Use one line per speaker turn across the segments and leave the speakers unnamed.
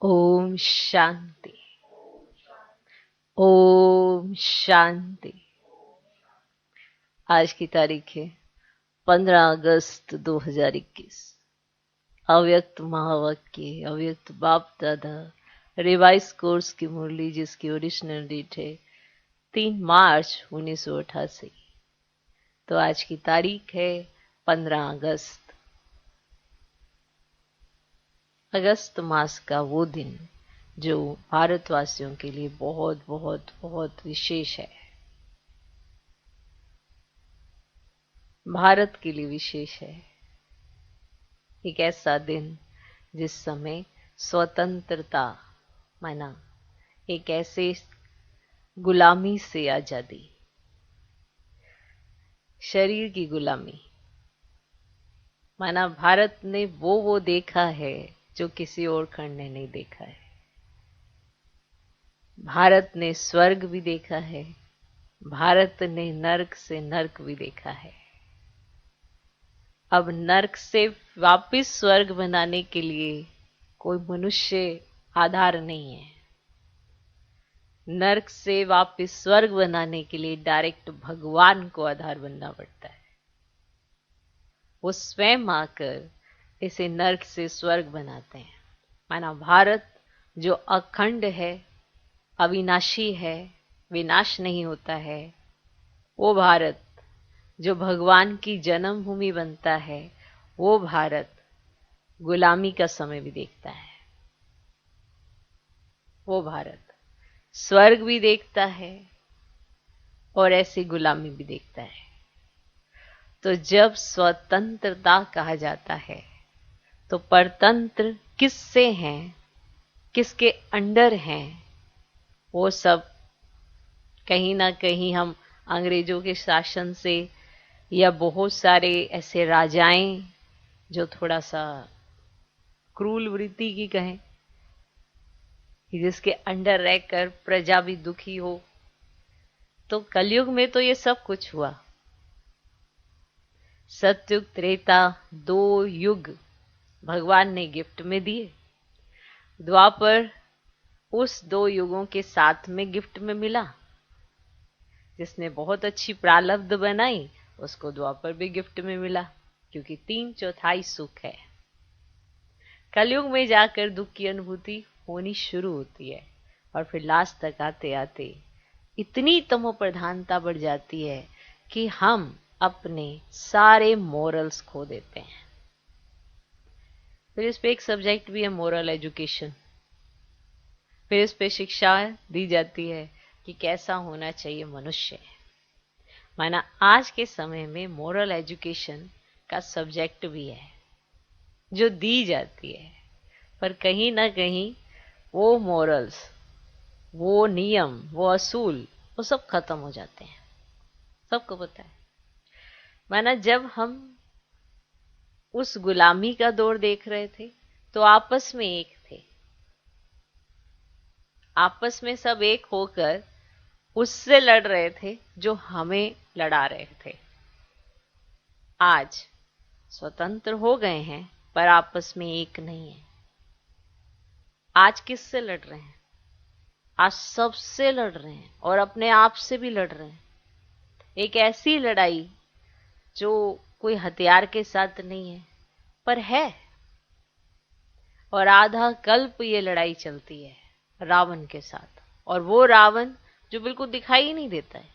ओम शांति। ओम शांति। आज की तारीख है 15 अगस्त 2021। अव्यक्त महावाक्य अव्यक्त बाप दादा रिवाइज कोर्स की मुरली, जिसकी ओरिजिनल डेट है 3 मार्च 1988। तो आज की तारीख है 15 अगस्त। अगस्त मास का वो दिन जो भारतवासियों के लिए बहुत बहुत बहुत विशेष है, भारत के लिए विशेष है। एक ऐसा दिन जिस समय स्वतंत्रता माना, एक ऐसे गुलामी से आजादी, शरीर की गुलामी माना। भारत ने वो देखा है जो किसी और खंड ने नहीं देखा है। भारत ने स्वर्ग भी देखा है, भारत ने नर्क से नर्क भी देखा है। अब नर्क से वापिस स्वर्ग बनाने के लिए कोई मनुष्य आधार नहीं है। नर्क से वापिस स्वर्ग बनाने के लिए डायरेक्ट भगवान को आधार बनना पड़ता है। वो स्वयं आकर इसे नर्क से स्वर्ग बनाते हैं। माना भारत जो अखंड है, अविनाशी है, विनाश नहीं होता है, वो भारत जो भगवान की जन्मभूमि बनता है, वो भारत गुलामी का समय भी देखता है। वो भारत स्वर्ग भी देखता है और ऐसी गुलामी भी देखता है। तो जब स्वतंत्रता कहा जाता है तो परतंत्र किससे हैं, किसके अंडर हैं, वो सब कहीं ना कहीं हम अंग्रेजों के शासन से, या बहुत सारे ऐसे राजाएं जो थोड़ा सा क्रूर वृत्ति की कहें, जिसके अंडर रहकर प्रजा भी दुखी हो। तो कलयुग में तो ये सब कुछ हुआ। सतयुग त्रेता 2 युग भगवान ने गिफ्ट में दिए। द्वापर उस 2 युगों के साथ में गिफ्ट में मिला। जिसने बहुत अच्छी प्रारब्ध बनाई उसको द्वापर भी गिफ्ट में मिला, क्योंकि 3/4 सुख है। कलयुग में जाकर दुख की अनुभूति होनी शुरू होती है और फिर लास्ट तक आते आते इतनी तमो प्रधानता बढ़ जाती है कि हम अपने सारे मोरल्स खो देते हैं। फिर इस पे एक सब्जेक्ट भी है, मोरल एजुकेशन। फिर इस पे शिक्षा दी जाती है कि कैसा होना चाहिए मनुष्य। माना आज के समय में मोरल एजुकेशन का सब्जेक्ट भी है जो दी जाती है, पर कहीं ना कहीं वो मोरल्स, वो नियम, वो असूल, वो सब खत्म हो जाते हैं। सबको पता है। माना जब हम उस गुलामी का दौर देख रहे थे तो आपस में एक थे, आपस में सब एक होकर उससे लड़ रहे थे जो हमें लड़ा रहे थे। आज स्वतंत्र हो गए हैं पर आपस में एक नहीं है। आज किससे लड़ रहे हैं? आज सबसे लड़ रहे हैं और अपने आप से भी लड़ रहे हैं। एक ऐसी लड़ाई जो कोई हथियार के साथ नहीं है पर है। और आधा कल्प ये लड़ाई चलती है रावण के साथ, और वो रावण जो बिल्कुल दिखाई ही नहीं देता है।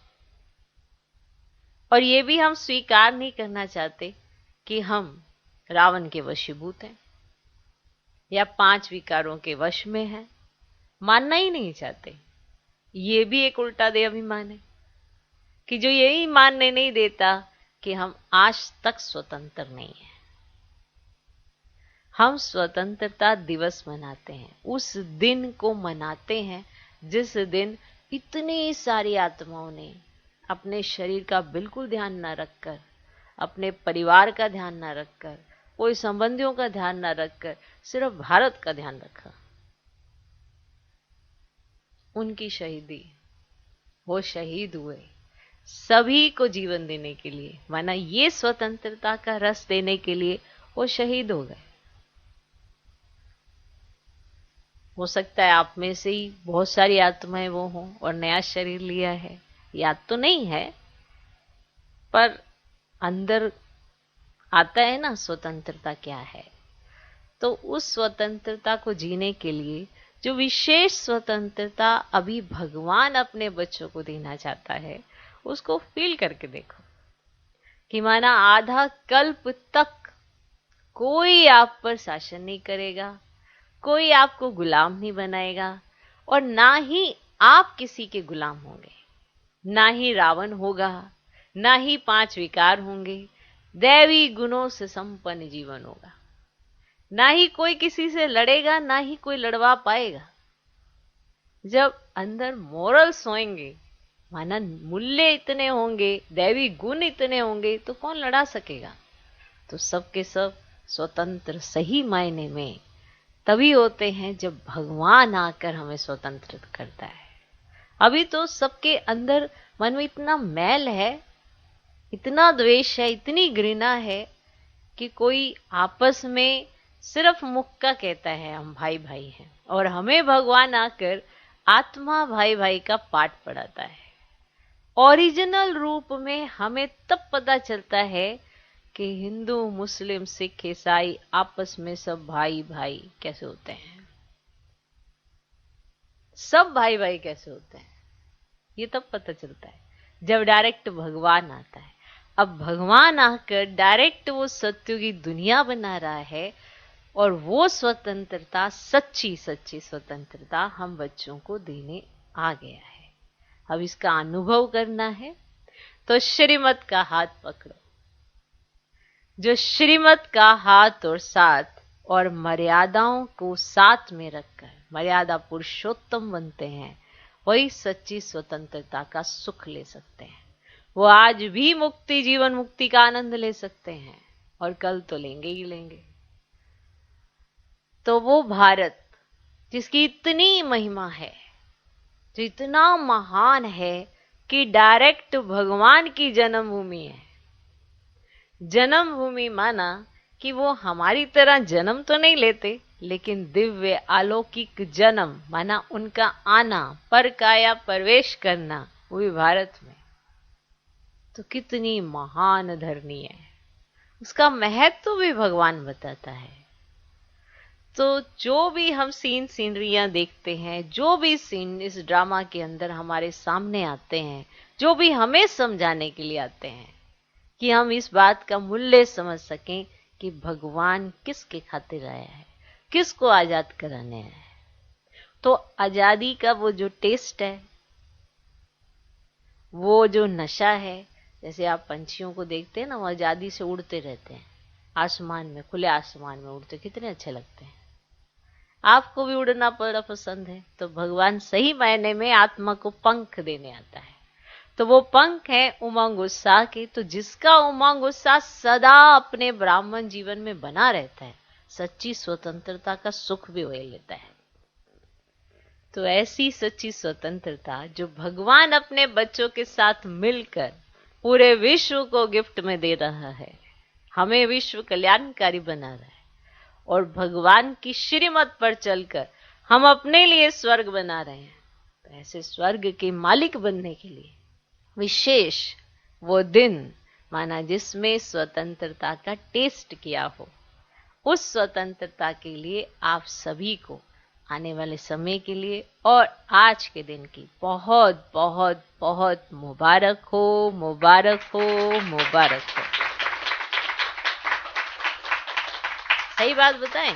और ये भी हम स्वीकार नहीं करना चाहते कि हम रावण के वशीभूत हैं या 5 विकारों के वश में हैं। मानना ही नहीं चाहते। ये भी एक उल्टा दे अभिमान है कि जो यही मानने नहीं देता कि हम आज तक स्वतंत्र नहीं है। हम स्वतंत्रता दिवस मनाते हैं, उस दिन को मनाते हैं जिस दिन इतनी सारी आत्माओं ने अपने शरीर का बिल्कुल ध्यान न रखकर, अपने परिवार का ध्यान न रखकर, कोई संबंधियों का ध्यान न रखकर सिर्फ भारत का ध्यान रखा। उनकी शहीदी, वो शहीद हुए सभी को जीवन देने के लिए। माना ये स्वतंत्रता का रस देने के लिए वो शहीद हो गए। हो सकता है आप में से ही बहुत सारी आत्माएं वो हों और नया शरीर लिया है, याद तो नहीं है, पर अंदर आता है ना स्वतंत्रता क्या है। तो उस स्वतंत्रता को जीने के लिए जो विशेष स्वतंत्रता अभी भगवान अपने बच्चों को देना चाहता है, उसको फील करके देखो कि माना आधा कल्प तक कोई आप पर शासन नहीं करेगा, कोई आपको गुलाम नहीं बनाएगा, और ना ही आप किसी के गुलाम होंगे, ना ही रावण होगा, ना ही 5 विकार होंगे, दैवी गुणों से संपन्न जीवन होगा। ना ही कोई किसी से लड़ेगा, ना ही कोई लड़वा पाएगा। जब अंदर मोरल्स होंगे, माना मूल्य इतने होंगे, दैवी गुण इतने होंगे, तो कौन लड़ा सकेगा। तो सब के सब स्वतंत्र सही मायने में तभी होते हैं जब भगवान आकर हमें स्वतंत्र करता है। अभी तो सबके अंदर मन में इतना मैल है, इतना द्वेष है, इतनी घृणा है कि कोई आपस में सिर्फ मुक्का कहता है हम भाई भाई हैं, और हमें भगवान आकर आत्मा भाई भाई का पाठ पढ़ाता है। ओरिजिनल रूप में हमें तब पता चलता है कि हिंदू, मुस्लिम, सिख, ईसाई आपस में सब भाई भाई कैसे होते हैं, सब भाई भाई कैसे होते हैं, ये तब पता चलता है जब डायरेक्ट भगवान आता है। अब भगवान आकर डायरेक्ट वो सत्य की दुनिया बना रहा है, और वो स्वतंत्रता, सच्ची सच्ची स्वतंत्रता हम बच्चों को देने आ गया है। अब इसका अनुभव करना है तो श्रीमत का हाथ पकड़ो। जो श्रीमत का हाथ और साथ और मर्यादाओं को साथ में रखकर मर्यादा पुरुषोत्तम बनते हैं, वही सच्ची स्वतंत्रता का सुख ले सकते हैं। वो आज भी मुक्ति, जीवन मुक्ति का आनंद ले सकते हैं, और कल तो लेंगे ही लेंगे। तो वो भारत जिसकी इतनी महिमा है, जो इतना महान है कि डायरेक्ट भगवान की जन्मभूमि है। जन्मभूमि माना कि वो हमारी तरह जन्म तो नहीं लेते, लेकिन दिव्य अलौकिक जन्म माना उनका आना, पर काया प्रवेश करना, वो भी भारत में। तो कितनी महान धरनी है, उसका महत्व भी भगवान बताता है। तो जो भी हम सीनरियां देखते हैं, जो भी सीन इस ड्रामा के अंदर हमारे सामने आते हैं, जो भी हमें समझाने के लिए आते हैं कि हम इस बात का मूल्य समझ सकें कि भगवान किसके खातिर आया है, किसको आजाद कराने आया है। तो आजादी का वो जो टेस्ट है, वो जो नशा है, जैसे आप पंछियों को देखते हैं ना, वो आजादी से उड़ते रहते हैं आसमान में, खुले आसमान में उड़ते, कितने अच्छे लगते हैं। आपको भी उड़ना बड़ा पसंद है, तो भगवान सही मायने में आत्मा को पंख देने आता है। तो वो पंख है उमंग उत्साह के। तो जिसका उमंग उत्साह सदा अपने ब्राह्मण जीवन में बना रहता है, सच्ची स्वतंत्रता का सुख भी वही लेता है। तो ऐसी सच्ची स्वतंत्रता जो भगवान अपने बच्चों के साथ मिलकर पूरे विश्व को गिफ्ट में दे रहा है, हमें विश्व कल्याणकारी बना रहा है, और भगवान की श्रीमत पर चलकर हम अपने लिए स्वर्ग बना रहे हैं। तो ऐसे स्वर्ग के मालिक बनने के लिए विशेष वो दिन माना जिसमें स्वतंत्रता का टेस्ट किया हो, उस स्वतंत्रता के लिए आप सभी को आने वाले समय के लिए और आज के दिन की बहुत बहुत बहुत मुबारक हो, मुबारक हो, मुबारक हो। सही बात बताएं,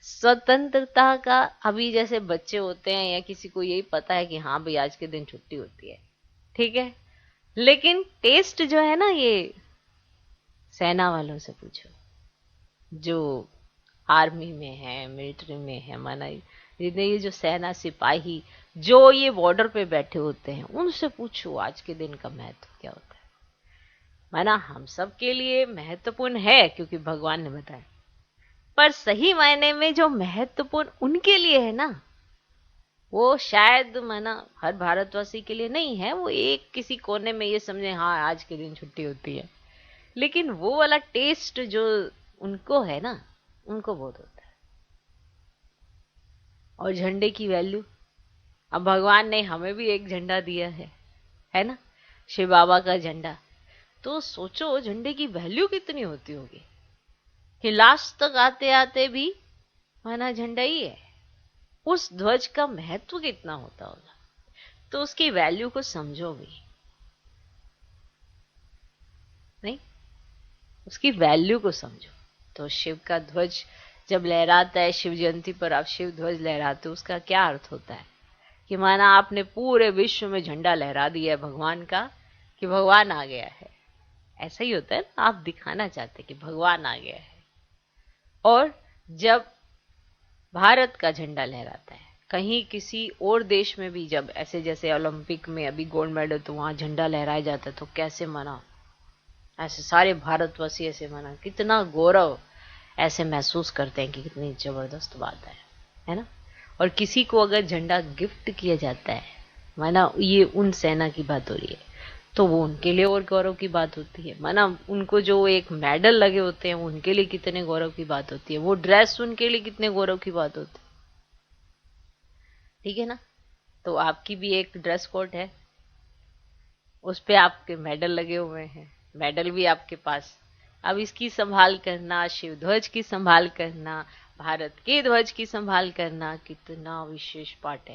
स्वतंत्रता का अभी जैसे बच्चे होते हैं या किसी को यही पता है कि हाँ भाई आज के दिन छुट्टी होती है, ठीक है, लेकिन टेस्ट जो है ना, ये सेना वालों से पूछो, जो आर्मी में है, मिलिट्री में है, माना ये जो सेना सिपाही जो ये बॉर्डर पे बैठे होते हैं, उनसे पूछो आज के दिन का महत्व क्या होता है। माना हम सब के लिए महत्वपूर्ण है क्योंकि भगवान ने बताया, पर सही मायने में जो महत्वपूर्ण उनके लिए है ना, वो शायद माना हर भारतवासी के लिए नहीं है। वो एक किसी कोने में ये समझे हाँ आज के दिन छुट्टी होती है, लेकिन वो वाला टेस्ट जो उनको है ना, उनको बहुत होता है। और झंडे की वैल्यू, अब भगवान ने हमें भी एक झंडा दिया है ना, शिव बाबा का झंडा। तो सोचो झंडे की वैल्यू कितनी होती होगी कि लास्ट तक आते आते भी माना झंडा ही है। उस ध्वज का महत्व कितना होता होगा, तो उसकी वैल्यू को समझो भी नहीं, उसकी वैल्यू को समझो। तो शिव का ध्वज जब लहराता है, शिव जयंती पर आप शिव ध्वज लहराते हो, उसका क्या अर्थ होता है कि माना आपने पूरे विश्व में झंडा लहरा दिया है भगवान का, कि भगवान आ गया है। ऐसा ही होता है ना, आप दिखाना चाहते कि भगवान आ गया है। और जब भारत का झंडा लहराता है, कहीं किसी और देश में भी जब ऐसे जैसे ओलंपिक में अभी गोल्ड मेडल, तो वहां झंडा लहराया जाता है, तो कैसे मना, ऐसे सारे भारतवासी ऐसे मना, कितना गौरव ऐसे महसूस करते हैं कि कितनी जबरदस्त बात है ना। और किसी को अगर झंडा गिफ्ट किया जाता है, माना ये उन सेना की बात हो रही है, तो वो उनके लिए और गौरव की बात होती है। माना उनको जो एक मेडल लगे होते हैं, उनके लिए कितने गौरव की बात होती है, वो ड्रेस उनके लिए कितने गौरव की बात होती है। ठीक है ना। तो आपकी भी एक ड्रेस कोड है, उस पे आपके मेडल लगे हुए हैं, मेडल भी आपके पास। अब इसकी संभाल करना, शिव ध्वज की संभाल करना, भारत के ध्वज की संभाल करना कितना विशेष पाठ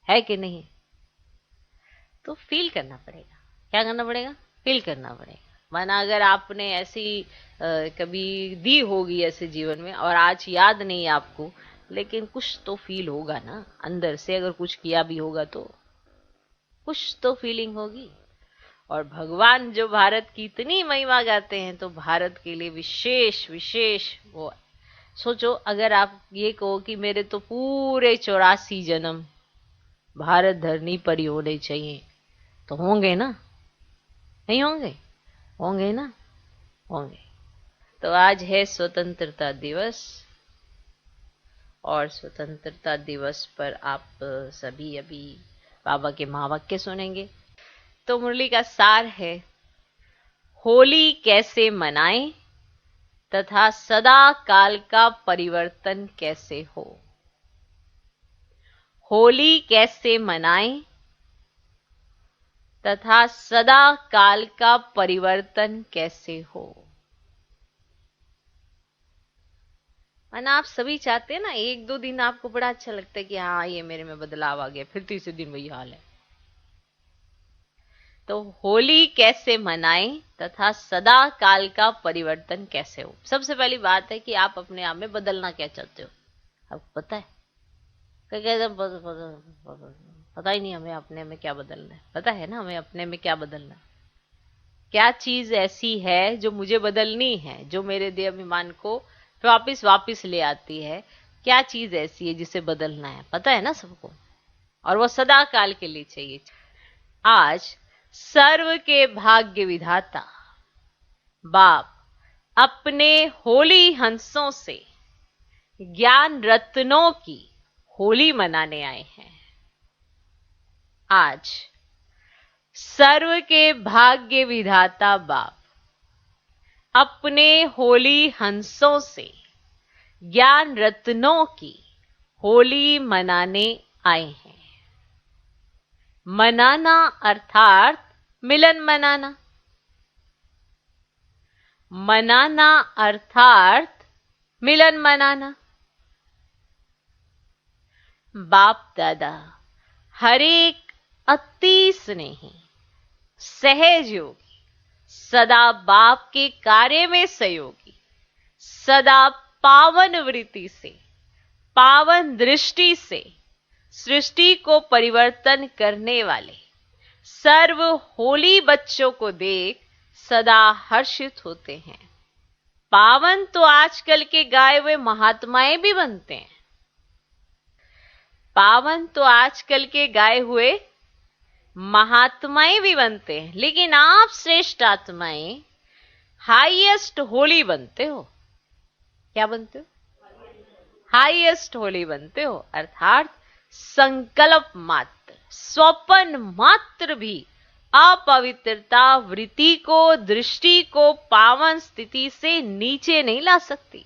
है कि नहीं। तो फील करना पड़ेगा। क्या करना पड़ेगा? फील करना पड़ेगा। माना अगर आपने ऐसी कभी दी होगी ऐसे जीवन में और आज याद नहीं आपको, लेकिन कुछ तो फील होगा ना अंदर से, अगर कुछ किया भी होगा तो कुछ तो फीलिंग होगी। और भगवान जो भारत की इतनी महिमा गाते हैं, तो भारत के लिए विशेष विशेष वो सोचो। अगर आप ये कहो कि मेरे तो पूरे 84 जन्म भारत धरनी पर ही होने चाहिए, तो होंगे ना? नहीं होंगे? होंगे ना, होंगे। तो आज है स्वतंत्रता दिवस, और स्वतंत्रता दिवस पर आप सभी अभी बाबा के महावाक्य सुनेंगे। तो मुरली का सार है, होली कैसे मनाएं तथा सदा काल का परिवर्तन कैसे हो। होली कैसे मनाएं तथा सदा काल का परिवर्तन कैसे हो। माना आप सभी चाहते हैं ना, एक दो दिन आपको बड़ा अच्छा लगता है कि हाँ ये मेरे में बदलाव आ गया, फिर तीसरे दिन वही हाल है। तो होली कैसे मनाएं तथा सदा काल का परिवर्तन कैसे हो। सबसे पहली बात है कि आप अपने आप में बदलना क्या चाहते हो। आपको पता है? पता ही नहीं हमें अपने में क्या बदलना है। पता है ना हमें अपने में क्या बदलना है। क्या चीज ऐसी है जो मुझे बदलनी है, जो मेरे देह अभिमान को वापिस ले आती है। क्या चीज ऐसी है जिसे बदलना है, पता है ना सबको, और वो सदा काल के लिए चाहिए। आज सर्व के भाग्य विधाता बाप अपने होली हंसों से ज्ञान रत्नों की होली मनाने आए हैं। आज सर्व के भाग्य विधाता बाप अपने होली हंसों से ज्ञान रत्नों की होली मनाने आए हैं। मनाना अर्थात मिलन मनाना। मनाना अर्थात मिलन मनाना। बाप दादा हर एक अति स्नेही सहयोगी, सदा बाप के कार्य में सहयोगी, सदा पावन वृत्ति से, पावन दृष्टि से सृष्टि को परिवर्तन करने वाले सर्व होली बच्चों को देख सदा हर्षित होते हैं। पावन तो आजकल के गाए हुए महात्माएं भी बनते हैं। पावन तो आजकल के गाए हुए महात्माएं भी बनते हैं, लेकिन आप श्रेष्ठ आत्माएं हाईएस्ट होली बनते हो। क्या बनते हो? हाईएस्ट होली बनते हो, अर्थात संकल्प मात्र, स्वपन मात्र भी अपवित्रता वृत्ति को, दृष्टि को पावन स्थिति से नीचे नहीं ला सकती।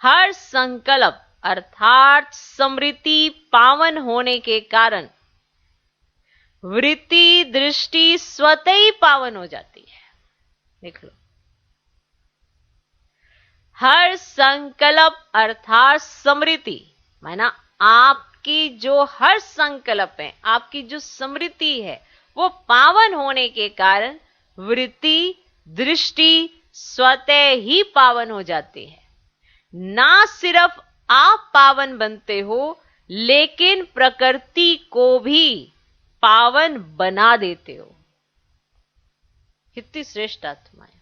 हर संकल्प अर्थात स्मृति पावन होने के कारण वृत्ति दृष्टि स्वतः ही पावन हो जाती है। देख लो, हर संकल्प अर्थात स्मृति, माना आपकी जो हर संकल्प है, आपकी जो स्मृति है, वो पावन होने के कारण वृत्ति दृष्टि स्वतः ही पावन हो जाती है। ना सिर्फ आप पावन बनते हो, लेकिन प्रकृति को भी पावन बना देते हो। कितनी श्रेष्ठ आत्मा है।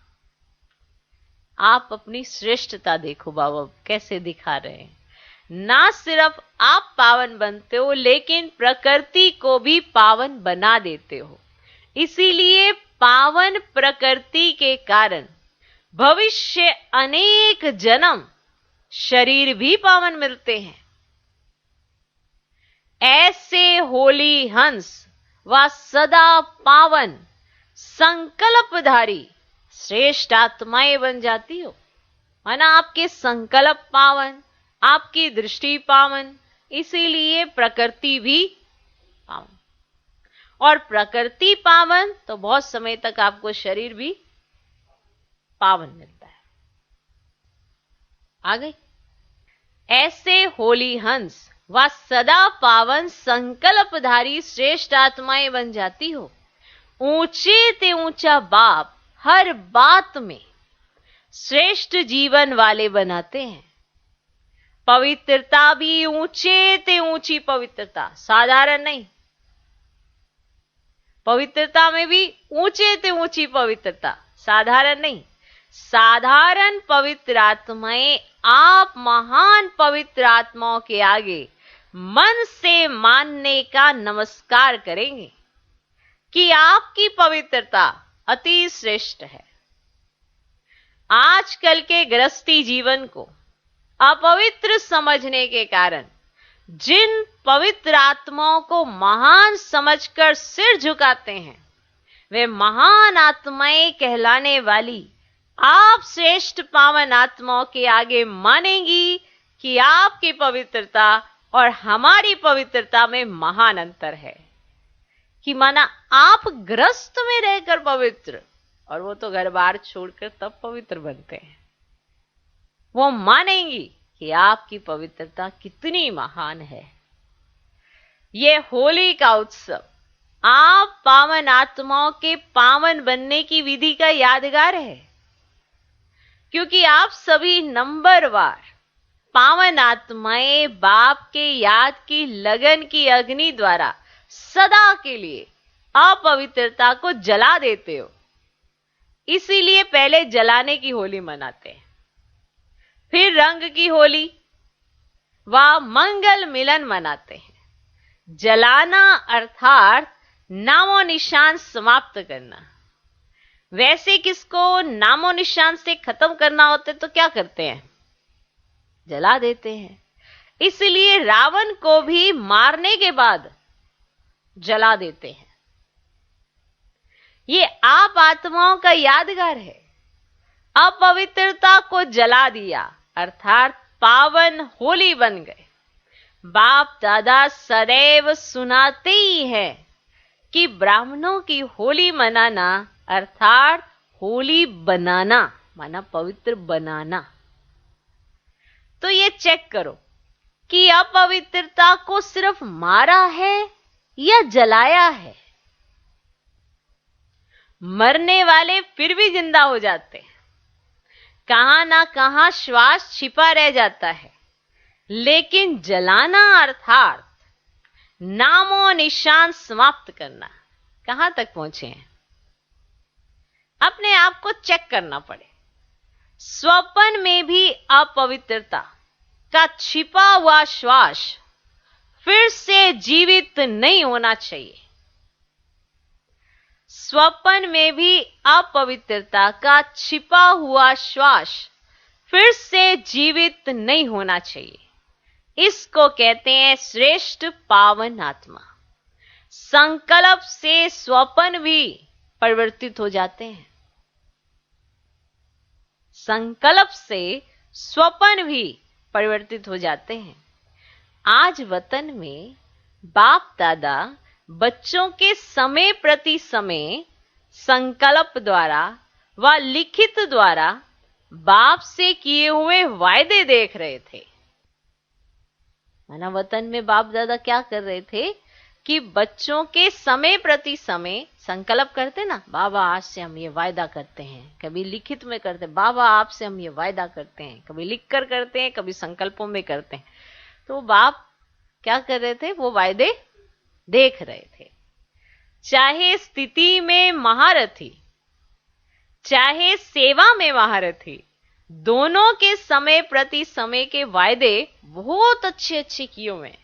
आप अपनी श्रेष्ठता देखो बाबा कैसे दिखा रहे हैं। ना सिर्फ आप पावन बनते हो, लेकिन प्रकृति को भी पावन बना देते हो। इसीलिए पावन प्रकृति के कारण भविष्य अनेक जन्म शरीर भी पावन मिलते हैं। ऐसे होली हंस व सदा पावन संकल्पधारी श्रेष्ठ आत्माएं बन जाती हो। माना आपके संकल्प पावन, आपकी दृष्टि पावन, इसीलिए प्रकृति भी पावन। और प्रकृति पावन तो बहुत समय तक आपको शरीर भी पावन मिलता है। आ गई। ऐसे होली हंस व सदा पावन संकल्पधारी श्रेष्ठ आत्माएं बन जाती हो। ऊंचे ते ऊंचा बाप हर बात में श्रेष्ठ जीवन वाले बनाते हैं। पवित्रता भी ऊंचे ते ऊंची पवित्रता, साधारण नहीं। पवित्रता में भी ऊंचे ते ऊंची पवित्रता, साधारण नहीं। साधारण पवित्र आत्माएं आप महान पवित्र आत्माओं के आगे मन से मानने का नमस्कार करेंगे कि आपकी पवित्रता अति श्रेष्ठ है। आजकल के गृहस्थी जीवन को अपवित्र समझने के कारण जिन पवित्र आत्माओं को महान समझकर सिर झुकाते हैं, वे महान आत्माएं कहलाने वाली आप श्रेष्ठ पावन आत्माओं के आगे मानेंगी कि आपकी पवित्रता और हमारी पवित्रता में महान अंतर है। कि माना आप ग्रस्त में रहकर पवित्र, और वो तो घर बार छोड़कर तब पवित्र बनते हैं। वो मानेंगी कि आपकी पवित्रता कितनी महान है। ये होली का उत्सव आप पावन आत्माओं के पावन बनने की विधि का यादगार है, क्योंकि आप सभी नंबरवार पावन आत्माएं बाप के याद की लगन की अग्नि द्वारा सदा के लिए अपवित्रता को जला देते हो। इसीलिए पहले जलाने की होली मनाते हैं, फिर रंग की होली व मंगल मिलन मनाते हैं। जलाना अर्थात नामो निशान समाप्त करना। वैसे किसको नामो निशान से खत्म करना होते तो क्या करते हैं? जला देते हैं। इसलिए रावण को भी मारने के बाद जला देते हैं। ये आप आत्माओं का यादगार है। अपवित्रता को जला दिया अर्थात पावन होली बन गए। बाप दादा सदैव सुनाते ही है कि ब्राह्मणों की होली मनाना अर्थात होली बनाना, माना पवित्र बनाना। तो ये चेक करो कि अपवित्रता को सिर्फ मारा है या जलाया है। मरने वाले फिर भी जिंदा हो जाते हैं, कहां ना कहां श्वास छिपा रह जाता है, लेकिन जलाना अर्थात नामो निशान समाप्त करना, कहां तक पहुंचे हैं? अपने आप को चेक करना पड़े। स्वप्न में भी अपवित्रता का छिपा हुआ श्वास फिर से जीवित नहीं होना चाहिए। स्वप्न में भी अपवित्रता का छिपा हुआ श्वास फिर से जीवित नहीं होना चाहिए। इसको कहते हैं श्रेष्ठ पावन आत्मा। संकल्प से स्वप्न भी परिवर्तित हो जाते हैं। संकल्प से स्वप्न भी परिवर्तित हो जाते हैं। आज वतन में बाप दादा बच्चों के समय प्रति समय संकल्प द्वारा व लिखित द्वारा बाप से किए हुए वायदे देख रहे थे। माना वतन में बाप दादा क्या कर रहे थे कि बच्चों के समय प्रति समय संकल्प करते ना, बाबा आज से हम ये वायदा करते हैं, कभी लिखित में करते, बाबा आपसे हम ये वायदा करते हैं, कभी लिख कर करते हैं, कभी संकल्पों में करते हैं। तो बाप क्या कर रहे थे, वो वायदे देख रहे थे। चाहे स्थिति में महारथी, चाहे सेवा में महारथी, दोनों के समय प्रति समय के वायदे बहुत अच्छे अच्छे किए हुए हैं।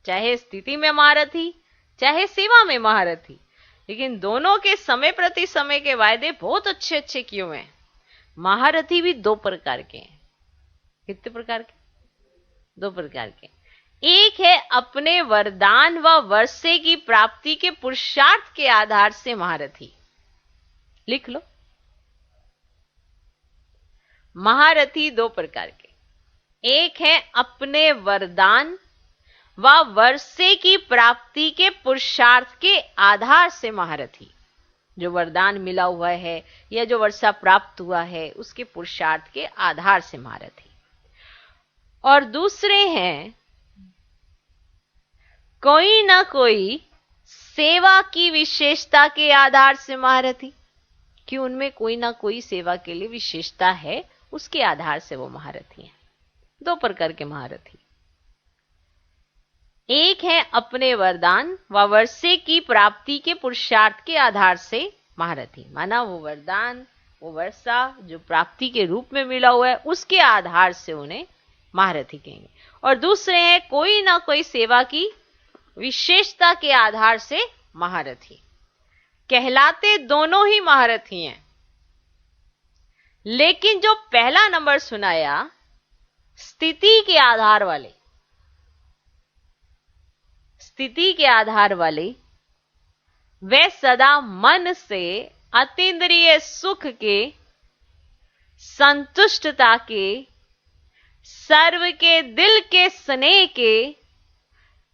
चाहे स्थिति में महारथी, चाहे सेवा में महारथी, लेकिन दोनों के समय प्रति समय के वायदे बहुत अच्छे अच्छे किए हुए हैं। महारथी भी दो प्रकार के हैं। कितने प्रकार के? दो प्रकार के। एक है अपने वरदान व वर्षे की प्राप्ति के पुरुषार्थ के आधार से महारथी। लिख लो, महारथी दो प्रकार के। एक है अपने वरदान व वर्षे की प्राप्ति के पुरुषार्थ के आधार से महारथी, जो वरदान मिला हुआ है या जो वर्षा प्राप्त हुआ है उसके पुरुषार्थ के आधार से महारथी। और दूसरे हैं कोई ना कोई सेवा की विशेषता के आधार से महारथी, कि उनमें कोई ना कोई सेवा के लिए विशेषता है, उसके आधार से वो महारथी हैं। दो प्रकार के महारथी। एक है अपने वरदान व वर्षे की प्राप्ति के पुरुषार्थ के आधार से महारथी, माना वो वरदान, वो वर्षा जो प्राप्ति के रूप में मिला हुआ है उसके आधार से उन्हें महारथी कहेंगे। और दूसरे हैं कोई ना कोई सेवा की विशेषता के आधार से महारथी। कहलाते दोनों ही महारथी हैं, लेकिन जो पहला नंबर सुनाया स्थिति के आधार वाले, स्थिति के आधार वाले, वे सदा मन से अतीन्द्रिय सुख के, संतुष्टता के, सर्व के दिल के स्नेह के,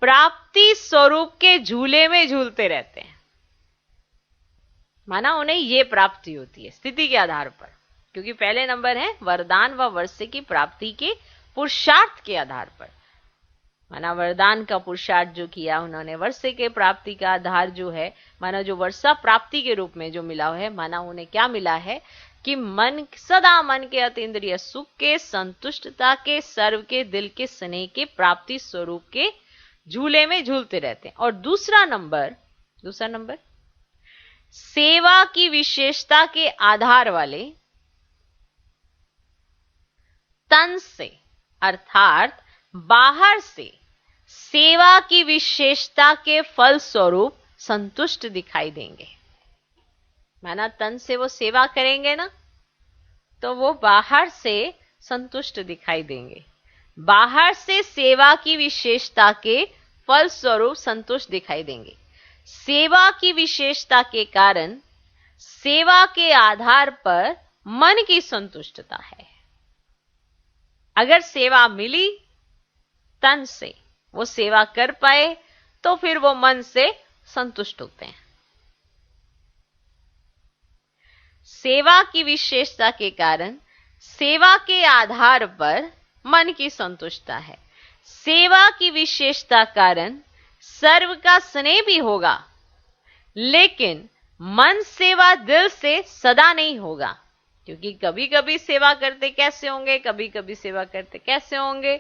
प्राप्ति स्वरूप के झूले में झूलते रहते हैं। माना उन्हें ये प्राप्ति होती है स्थिति के आधार पर, क्योंकि पहले नंबर है वरदान व वर्षे की प्राप्ति के पुरुषार्थ के आधार पर। माना वरदान का पुरुषार्थ जो किया उन्होंने, वर्षे के प्राप्ति का आधार जो है, माना जो वर्षा प्राप्ति के रूप में जो मिला है, माना उन्हें क्या मिला है कि मन, सदा मन के अतीन्द्रिय सुख के, संतुष्टता के, सर्व के दिल के स्नेह के, प्राप्ति स्वरूप के झूले में झूलते रहते हैं। और दूसरा नंबर सेवा की विशेषता के आधार वाले, तन से अर्थात बाहर से सेवा की विशेषता के फल स्वरूप संतुष्ट दिखाई देंगे। माना तन से वो सेवा करेंगे ना, तो वो बाहर से संतुष्ट दिखाई देंगे। बाहर से सेवा की विशेषता के फल स्वरूप संतुष्ट दिखाई देंगे। सेवा की विशेषता के कारण सेवा के आधार पर मन की संतुष्टता है। अगर सेवा मिली तन से, वो सेवा कर पाए, तो फिर वो मन से संतुष्ट होते हैं। सेवा की विशेषता के कारण सेवा के आधार पर मन की संतुष्टता है। सेवा की विशेषता कारण सर्व का स्नेह भी होगा, लेकिन मन सेवा दिल से सदा नहीं होगा, क्योंकि कभी कभी सेवा करते कैसे होंगे, कभी कभी सेवा करते कैसे होंगे,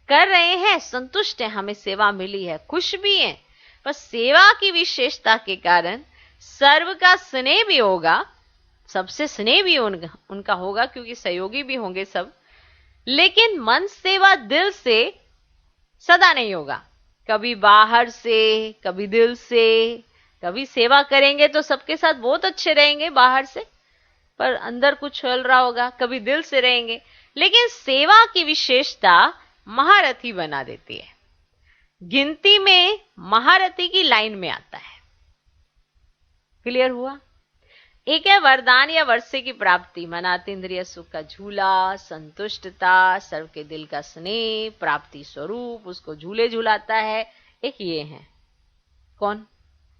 कर रहे हैं, संतुष्ट है, हमें सेवा मिली है, खुश भी हैं, पर सेवा की विशेषता के कारण सर्व का स्नेह भी होगा, सबसे स्नेह भी उनका होगा, क्योंकि सहयोगी भी होंगे सब, लेकिन मन सेवा दिल से सदा नहीं होगा। कभी बाहर से, कभी दिल से, कभी सेवा करेंगे तो सबके साथ बहुत अच्छे रहेंगे बाहर से, पर अंदर कुछ चल रहा होगा, कभी दिल से रहेंगे। लेकिन सेवा की विशेषता महारथी बना देती है, गिनती में महारथी की लाइन में आता है। क्लियर हुआ? एक है वरदान या वर्षे की प्राप्ति, मन आतीन्द्रिय सुख का झूला, संतुष्टता, सर्व के दिल का स्नेह, प्राप्ति स्वरूप, उसको झूले झूलाता है। एक ये है कौन?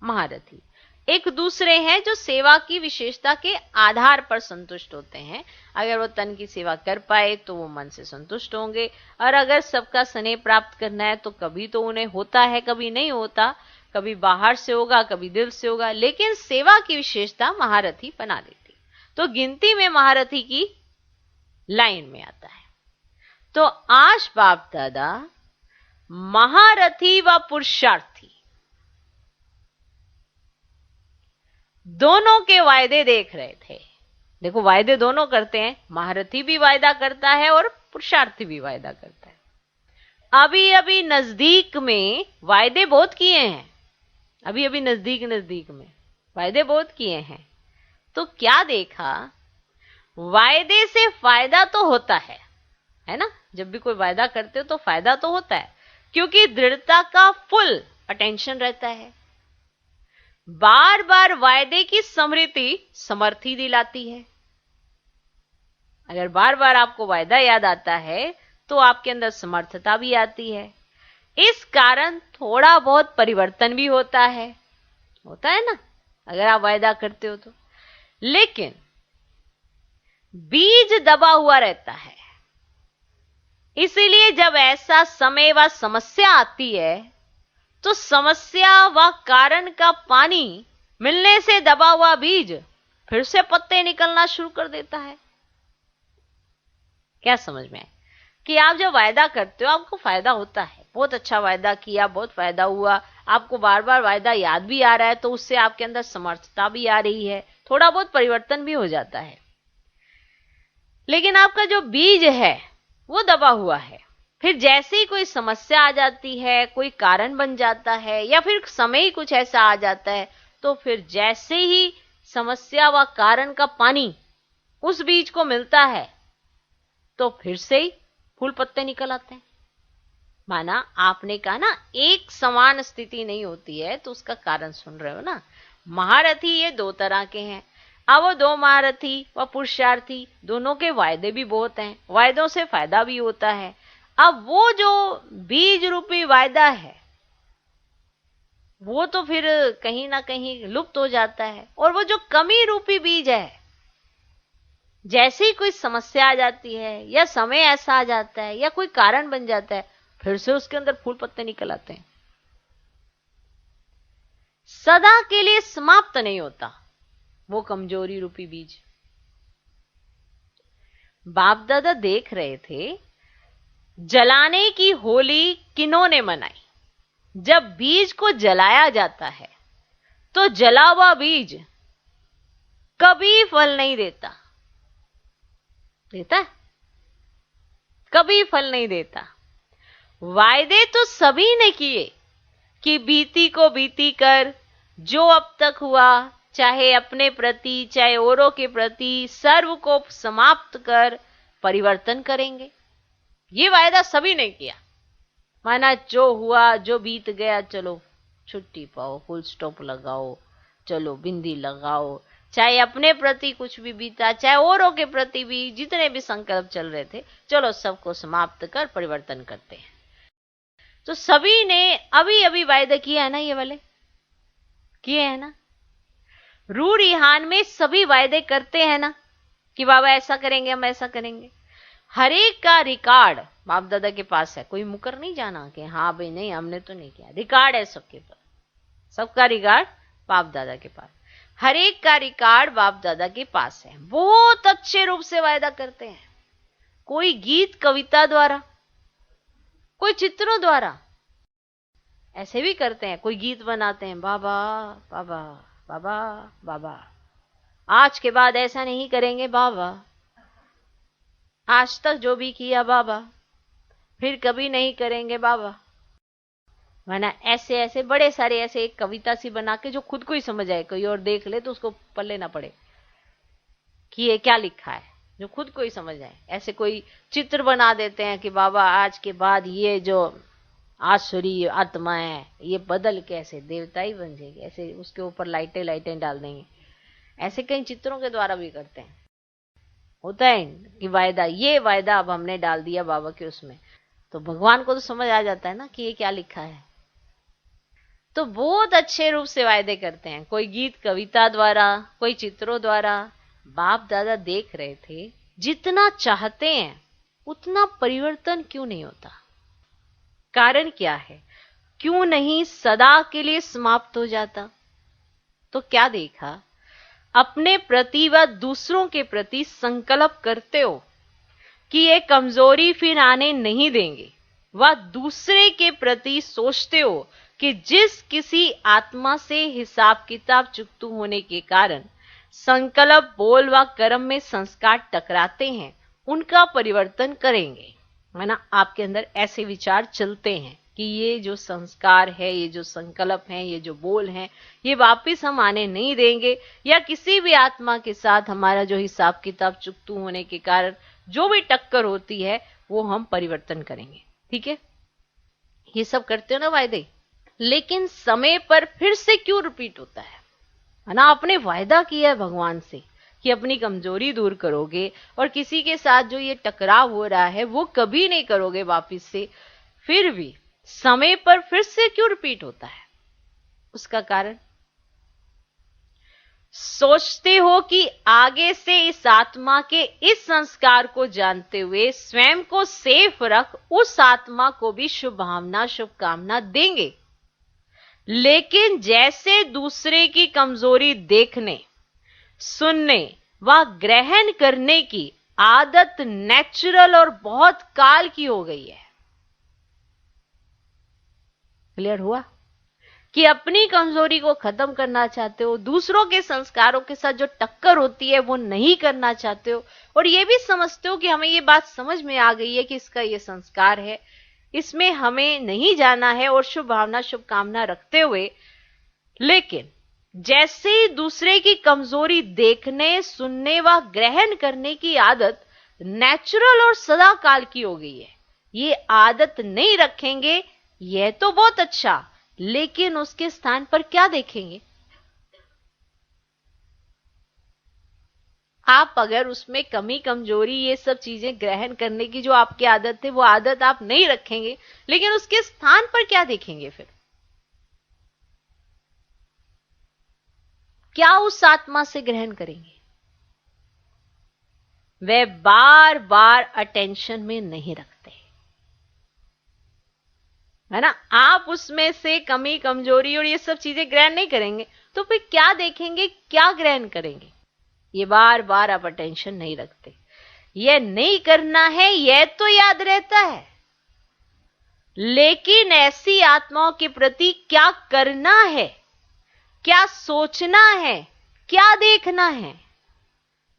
महारथी। एक दूसरे हैं जो सेवा की विशेषता के आधार पर संतुष्ट होते हैं। अगर वो तन की सेवा कर पाए तो वो मन से संतुष्ट होंगे, और अगर सबका स्नेह प्राप्त करना है तो कभी तो उन्हें होता है, कभी नहीं होता, कभी बाहर से होगा, कभी दिल से होगा, लेकिन सेवा की विशेषता महारथी बना देती। तो गिनती में महारथी की लाइन में आता है। तो आज बाप दादा महारथी व पुरुषार्थी दोनों के वायदे देख रहे थे। देखो, वायदे दोनों करते हैं, महारथी भी वायदा करता है और पुरुषार्थी भी वायदा करता है। अभी अभी नजदीक में वायदे बहुत किए हैं, अभी अभी नजदीक में वायदे बहुत किए हैं। तो क्या देखा, वायदे से फायदा तो होता है ना? जब भी कोई वायदा करते हो तो फायदा तो होता है, क्योंकि दृढ़ता का फुल अटेंशन रहता है। बार बार वायदे की स्मृति समर्थी दिलाती है। अगर बार बार आपको वायदा याद आता है तो आपके अंदर समर्थता भी आती है। इस कारण थोड़ा बहुत परिवर्तन भी होता है ना, अगर आप वायदा करते हो तो। लेकिन बीज दबा हुआ रहता है, इसीलिए जब ऐसा समय व समस्या आती है तो समस्या व कारण का पानी मिलने से दबा हुआ बीज फिर से पत्ते निकलना शुरू कर देता है। क्या समझ में आए कि आप जब वायदा करते हो आपको फायदा होता है, बहुत अच्छा वायदा किया, बहुत फायदा हुआ, आपको बार बार वायदा याद भी आ रहा है, तो उससे आपके अंदर समर्थता भी आ रही है, थोड़ा बहुत परिवर्तन भी हो जाता है। लेकिन आपका जो बीज है वो दबा हुआ है। फिर जैसे ही कोई समस्या आ जाती है, कोई कारण बन जाता है, या फिर समय ही कुछ ऐसा आ जाता है, तो फिर जैसे ही समस्या व कारण का पानी उस बीज को मिलता है तो फिर से ही फूल पत्ते निकल आते हैं। माना आपने कहा ना, एक समान स्थिति नहीं होती है, तो उसका कारण सुन रहे हो ना। महारथी ये दो तरह के हैं। अब वो दो महारथी व पुरुषार्थी दोनों के वायदे भी बहुत हैं, वायदों से फायदा भी होता है। अब वो जो बीज रूपी वायदा है वो तो फिर कहीं ना कहीं लुप्त हो जाता है, और वो जो कमी रूपी बीज है, जैसे ही कोई समस्या आ जाती है या समय ऐसा आ जाता है या कोई कारण बन जाता है, फिर से उसके अंदर फूल पत्ते निकल आते हैं। सदा के लिए समाप्त नहीं होता वो कमजोरी रूपी बीज। बाप दादा देख रहे थे जलाने की होली किन्होंने मनाई। जब बीज को जलाया जाता है तो जला हुआ बीज कभी फल नहीं देता, देता है? कभी फल नहीं देता। वायदे तो सभी ने किए कि बीती को बीती कर जो अब तक हुआ, चाहे अपने प्रति चाहे औरों के प्रति, सर्व को समाप्त कर परिवर्तन करेंगे। ये वायदा सभी ने किया। माना जो हुआ, जो बीत गया, चलो छुट्टी पाओ, फुल स्टॉप लगाओ, चलो बिंदी लगाओ। चाहे अपने प्रति कुछ भी बीता, चाहे औरों के प्रति भी, जितने भी संकल्प चल रहे थे, चलो सबको समाप्त कर परिवर्तन करते हैं। तो सभी ने अभी अभी वायदे किए है ना, ये वाले किए हैं ना। रू रिहान में सभी वायदे करते हैं ना कि बाबा ऐसा करेंगे, हम ऐसा करेंगे। हर एक का रिकॉर्ड बाप दादा के पास है, कोई मुकर नहीं जाना कि हाँ भाई नहीं हमने तो नहीं किया। रिकॉर्ड है सबके पास, सबका रिकॉर्ड बाप दादा के पास, हर एक का रिकॉर्ड बाप दादा के पास है। बहुत अच्छे रूप से वायदा करते हैं, कोई गीत कविता द्वारा, कोई चित्रों द्वारा, ऐसे भी करते हैं। कोई गीत बनाते हैं, बाबा बाबा बाबा बाबा, आज के बाद ऐसा नहीं करेंगे बाबा, आज तक जो भी किया बाबा फिर कभी नहीं करेंगे बाबा। वरना ऐसे ऐसे बड़े सारे ऐसे एक कविता सी बना के जो खुद को ही समझ आए, कोई और देख ले तो उसको पल्ले ना पड़े कि ये क्या लिखा है, जो खुद को ही समझ आए। ऐसे कोई चित्र बना देते हैं कि बाबा आज के बाद ये जो आसुरी आत्मा है ये बदल के ऐसे देवता ही बन जाएगी, ऐसे उसके ऊपर लाइटें डाल देंगे ऐसे कई चित्रों के द्वारा भी करते हैं। होता है कि वायदा, ये वायदा अब हमने डाल दिया बाबा के उसमें, तो भगवान को तो समझ आ जाता है ना कि ये क्या लिखा है। तो बहुत अच्छे रूप से वायदे करते हैं, कोई गीत कविता द्वारा, कोई चित्रों द्वारा। बाप दादा देख रहे थे जितना चाहते हैं उतना परिवर्तन क्यों नहीं होता, कारण क्या है, क्यों नहीं सदा के लिए समाप्त हो जाता। तो क्या देखा, अपने प्रति व दूसरों के प्रति संकल्प करते हो कि ये कमजोरी फिर आने नहीं देंगे, व दूसरे के प्रति सोचते हो कि जिस किसी आत्मा से हिसाब किताब चुकतू होने के कारण संकल्प बोल व कर्म में संस्कार टकराते हैं, उनका परिवर्तन करेंगे, है ना। आपके अंदर ऐसे विचार चलते हैं कि ये जो संस्कार है, ये जो संकल्प है, ये जो बोल है, ये वापिस हम आने नहीं देंगे, या किसी भी आत्मा के साथ हमारा जो हिसाब किताब चुकतू होने के कारण जो भी टक्कर होती है वो हम परिवर्तन करेंगे। ठीक है, ये सब करते हो ना वायदे, लेकिन समय पर फिर से क्यों रिपीट होता है ना। आपने वायदा किया है भगवान से कि अपनी कमजोरी दूर करोगे, और किसी के साथ जो ये टकराव हो रहा है वो कभी नहीं करोगे वापिस से, फिर भी समय पर फिर से क्यों रिपीट होता है। उसका कारण सोचते हो कि आगे से इस आत्मा के इस संस्कार को जानते हुए स्वयं को सेफ रख उस आत्मा को भी शुभकामना शुभकामना देंगे, लेकिन जैसे दूसरे की कमजोरी देखने, सुनने व ग्रहण करने की आदत नेचुरल और बहुत काल की हो गई है। क्लियर हुआ कि अपनी कमजोरी को खत्म करना चाहते हो, दूसरों के संस्कारों के साथ जो टक्कर होती है वो नहीं करना चाहते हो, और ये भी समझते हो कि हमें ये बात समझ में आ गई है कि इसका ये संस्कार है, इसमें हमें नहीं जाना है, और शुभ भावना शुभकामना रखते हुए, लेकिन जैसे ही दूसरे की कमजोरी देखने, सुनने व ग्रहण करने की आदत नेचुरल और सदा काल की हो गई है, ये आदत नहीं रखेंगे, यह तो बहुत अच्छा, लेकिन उसके स्थान पर क्या देखेंगे। आप अगर उसमें कमी कमजोरी ये सब चीजें ग्रहण करने की जो आपकी आदत है वो आदत आप नहीं रखेंगे, लेकिन उसके स्थान पर क्या देखेंगे, फिर क्या उस आत्मा से ग्रहण करेंगे। वे बार बार अटेंशन में नहीं रखते, है ना। आप उसमें से कमी कमजोरी और ये सब चीजें ग्रहण नहीं करेंगे, तो फिर क्या देखेंगे, क्या ग्रहण करेंगे। ये बार बार आप अटेंशन नहीं रखते, यह नहीं करना है यह तो याद रहता है, लेकिन ऐसी आत्माओं के प्रति क्या करना है, क्या सोचना है, क्या देखना है,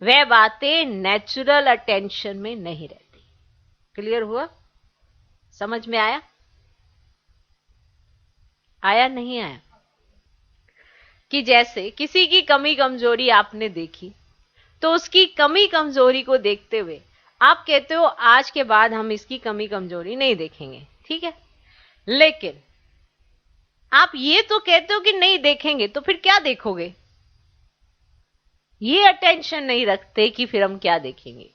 वह बातें नेचुरल अटेंशन में नहीं रहती। क्लियर हुआ, समझ में आया, आया नहीं आया। कि जैसे किसी की कमी कमजोरी आपने देखी, तो उसकी कमी कमजोरी को देखते हुए आप कहते हो आज के बाद हम इसकी कमी कमजोरी नहीं देखेंगे, ठीक है। लेकिन आप ये तो कहते हो कि नहीं देखेंगे, तो फिर क्या देखोगे, ये अटेंशन नहीं रखते कि फिर हम क्या देखेंगे।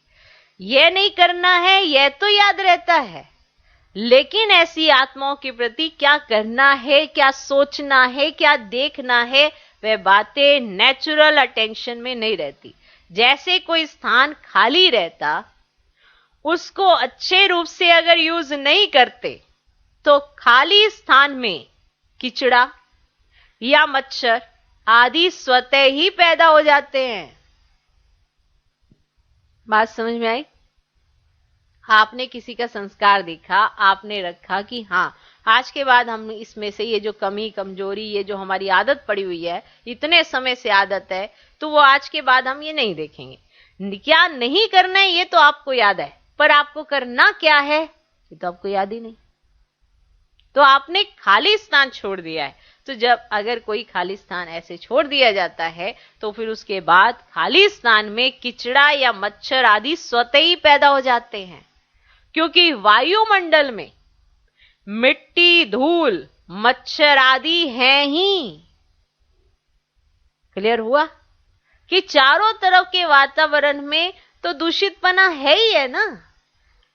यह नहीं करना है यह तो याद रहता है, लेकिन ऐसी आत्माओं के प्रति क्या करना है, क्या सोचना है, क्या देखना है, वह बातें नेचुरल अटेंशन में नहीं रहती। जैसे कोई स्थान खाली रहता, उसको अच्छे रूप से अगर यूज नहीं करते, तो खाली स्थान में कीचड़ा या मच्छर आदि स्वतः ही पैदा हो जाते हैं। बात समझ में आई। आपने किसी का संस्कार देखा, आपने रखा कि हाँ आज के बाद हम इसमें से ये जो कमी कमजोरी, ये जो हमारी आदत पड़ी हुई है, इतने समय से आदत है, तो वो आज के बाद हम ये नहीं देखेंगे। क्या नहीं करना है ये तो आपको याद है, पर आपको करना क्या है ये तो आपको याद ही नहीं। तो आपने खाली स्थान छोड़ दिया है। तो जब अगर कोई खाली स्थान ऐसे छोड़ दिया जाता है, तो फिर उसके बाद खाली स्थान में कीचड़ा या मच्छर आदि स्वतः ही पैदा हो जाते हैं, क्योंकि वायुमंडल में मिट्टी, धूल, मच्छर आदि हैं ही। क्लियर हुआ। कि चारों तरफ के वातावरण में तो दूषितपना है ही है ना।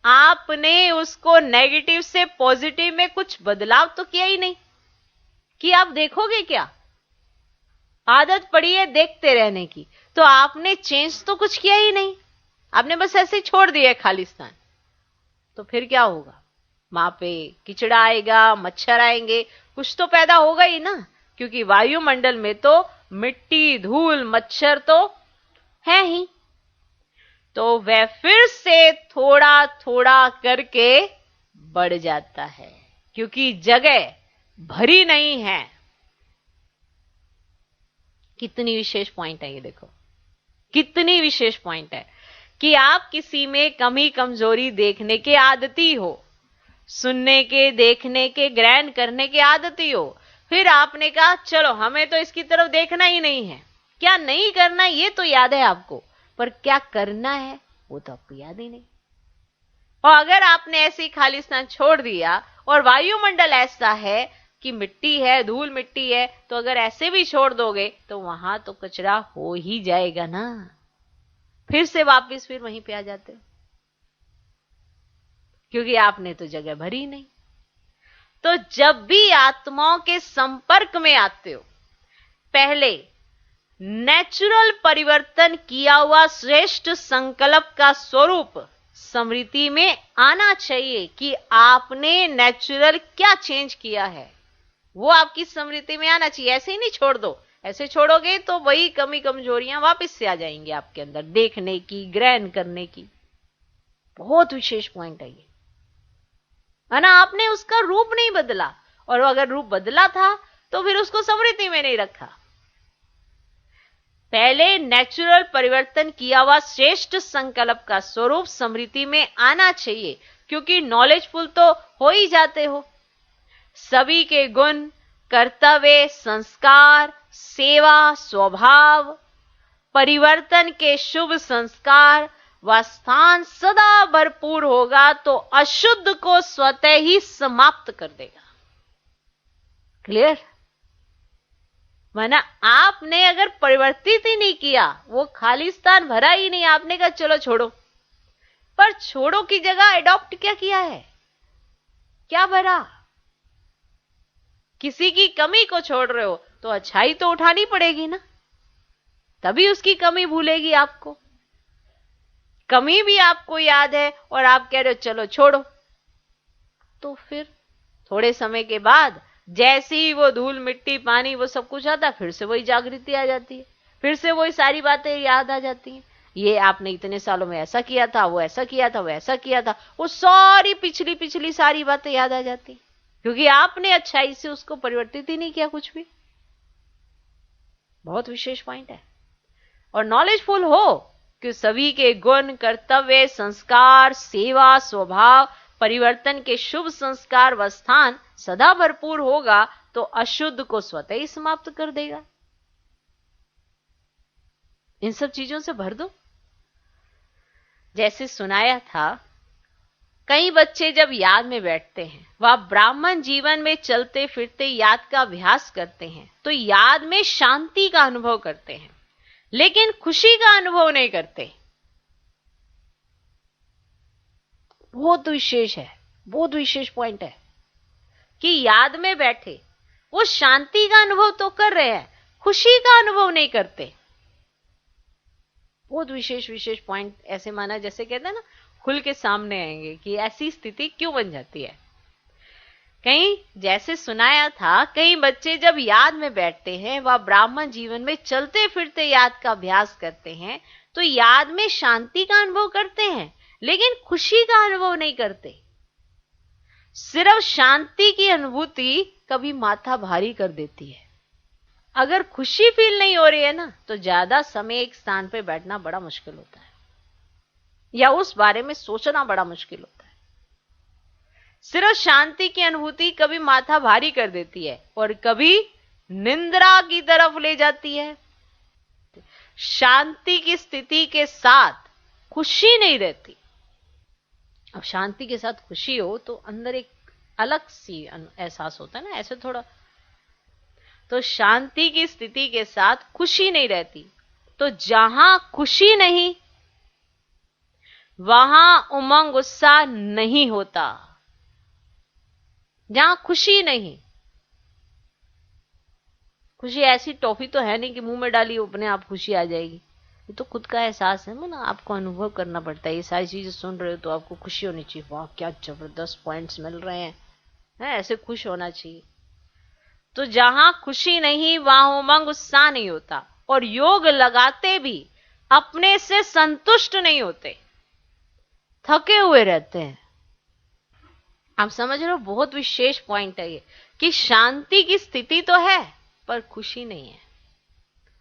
आपने उसको नेगेटिव से पॉजिटिव में कुछ बदलाव तो किया ही नहीं कि आप देखोगे क्या। आदत पड़ी है देखते रहने की, तो आपने चेंज तो कुछ किया ही नहीं, आपने बस ऐसे ही छोड़ दिया खालिस्तान। तो फिर क्या होगा, वहां पे कीचड़ा आएगा, मच्छर आएंगे, कुछ तो पैदा होगा ही ना, क्योंकि वायुमंडल में तो मिट्टी, धूल, मच्छर तो है ही। तो वह फिर से थोड़ा थोड़ा करके बढ़ जाता है, क्योंकि जगह भरी नहीं है। कितनी विशेष पॉइंट है ये, देखो कितनी विशेष पॉइंट है कि आप किसी में कमी कमजोरी देखने के आदती हो, सुनने के, देखने के, ग्रहण करने के आदती हो, फिर आपने कहा चलो हमें तो इसकी तरफ देखना ही नहीं है। क्या नहीं करना ये तो याद है आपको, पर क्या करना है वो तो आपको याद ही नहीं। और अगर आपने ऐसे ही खालिस्तान छोड़ दिया और वायुमंडल ऐसा है कि मिट्टी है, धूल मिट्टी है, तो अगर ऐसे भी छोड़ दोगे तो वहां तो कचरा हो ही जाएगा ना, फिर से वापस फिर वहीं पे आ जाते हो, क्योंकि आपने तो जगह भरी नहीं। तो जब भी आत्माओं के संपर्क में आते हो, पहले नेचुरल परिवर्तन किया हुआ श्रेष्ठ संकल्प का स्वरूप स्मृति में आना चाहिए कि आपने नेचुरल क्या चेंज किया है, वो आपकी स्मृति में आना चाहिए। ऐसे ही नहीं छोड़ दो, ऐसे छोड़ोगे तो वही कमी कमजोरियां वापस से आ जाएंगी आपके अंदर, देखने की, ग्रहण करने की। बहुत विशेष पॉइंट है ये, है ना। आपने उसका रूप नहीं बदला, और अगर रूप बदला था तो फिर उसको स्मृति में नहीं रखा। पहले नेचुरल परिवर्तन किया हुआ श्रेष्ठ संकल्प का स्वरूप स्मृति में आना चाहिए, क्योंकि नॉलेजफुल तो हो ही जाते हो। सभी के गुण, कर्तव्य, संस्कार, सेवा, स्वभाव, परिवर्तन के शुभ संस्कार व स्थान सदा भरपूर होगा तो अशुद्ध को स्वतः ही समाप्त कर देगा। क्लियर? माना आपने अगर परिवर्तित ही नहीं किया, वो खालिस्तान भरा ही नहीं, आपने कहा चलो छोड़ो, पर छोड़ो की जगह एडॉप्ट क्या किया है, क्या भरा। किसी की कमी को छोड़ रहे हो तो अच्छाई तो उठानी पड़ेगी ना, तभी उसकी कमी भूलेगी आपको। कमी भी आपको याद है और आप कह रहे हो चलो छोड़ो, तो फिर थोड़े समय के बाद जैसे ही वो धूल मिट्टी पानी वो सब कुछ आता, फिर से वही जागृति आ जाती है, फिर से वही सारी बातें याद आ जाती हैं। ये आपने इतने सालों में ऐसा किया था, वो ऐसा किया था, वो ऐसा किया था, वो सारी पिछली सारी बातें याद आ जाती, क्योंकि आपने अच्छाई से उसको परिवर्तित ही नहीं किया कुछ भी। बहुत विशेष पॉइंट है। और नॉलेजफुल हो कि सभी के गुण, कर्तव्य, संस्कार, सेवा, स्वभाव, परिवर्तन के शुभ संस्कार व स्थान सदा भरपूर होगा तो अशुद्ध को स्वतः ही समाप्त कर देगा। इन सब चीजों से भर दो। जैसे सुनाया था, कई बच्चे जब याद में बैठते हैं, वह ब्राह्मण जीवन में चलते फिरते याद का अभ्यास करते हैं, तो याद में शांति का अनुभव करते हैं, लेकिन खुशी का अनुभव नहीं करते। बहुत विशेष है, बहुत विशेष पॉइंट है कि याद में बैठे वो शांति का अनुभव तो कर रहे हैं, खुशी का अनुभव नहीं करते। बहुत विशेष पॉइंट ऐसे माना, जैसे कहते हैं ना, खुल के सामने आएंगे कि ऐसी स्थिति क्यों बन जाती है। कहीं जैसे सुनाया था, कई बच्चे जब याद में बैठते हैं, वह ब्राह्मण जीवन में चलते फिरते याद का अभ्यास करते हैं, तो याद में शांति का अनुभव करते हैं, लेकिन खुशी का अनुभव नहीं करते। सिर्फ शांति की अनुभूति कभी माथा भारी कर देती है। अगर खुशी फील नहीं हो रही है ना, तो ज्यादा समय एक स्थान पे बैठना बड़ा मुश्किल होता है, या उस बारे में सोचना बड़ा मुश्किल होता है। सिर्फ शांति की अनुभूति कभी माथा भारी कर देती है और कभी निंद्रा की तरफ ले जाती है। शांति की स्थिति के साथ खुशी नहीं रहती। अब शांति के साथ खुशी हो तो अंदर एक अलग सी एहसास होता है ना, ऐसे थोड़ा। तो शांति की स्थिति के साथ खुशी नहीं रहती, तो जहां खुशी नहीं वहां उमंग उत्साह नहीं होता। जहां खुशी नहीं, खुशी ऐसी टॉफी तो है नहीं कि मुंह में डाली अपने आप खुशी आ जाएगी। ये तो खुद का एहसास है ना, आपको अनुभव करना पड़ता है। ये सारी चीजें सुन रहे हो तो आपको खुशी होनी चाहिए, वाह क्या जबरदस्त पॉइंट्स मिल रहे हैं, ऐसे खुश होना चाहिए। तो जहां खुशी नहीं वहां उमंग उत्साह नहीं होता, और योग लगाते भी अपने से संतुष्ट नहीं होते, थके हुए रहते हैं। आप समझ रहे हो, बहुत विशेष पॉइंट है ये, कि शांति की स्थिति तो है पर खुशी नहीं है।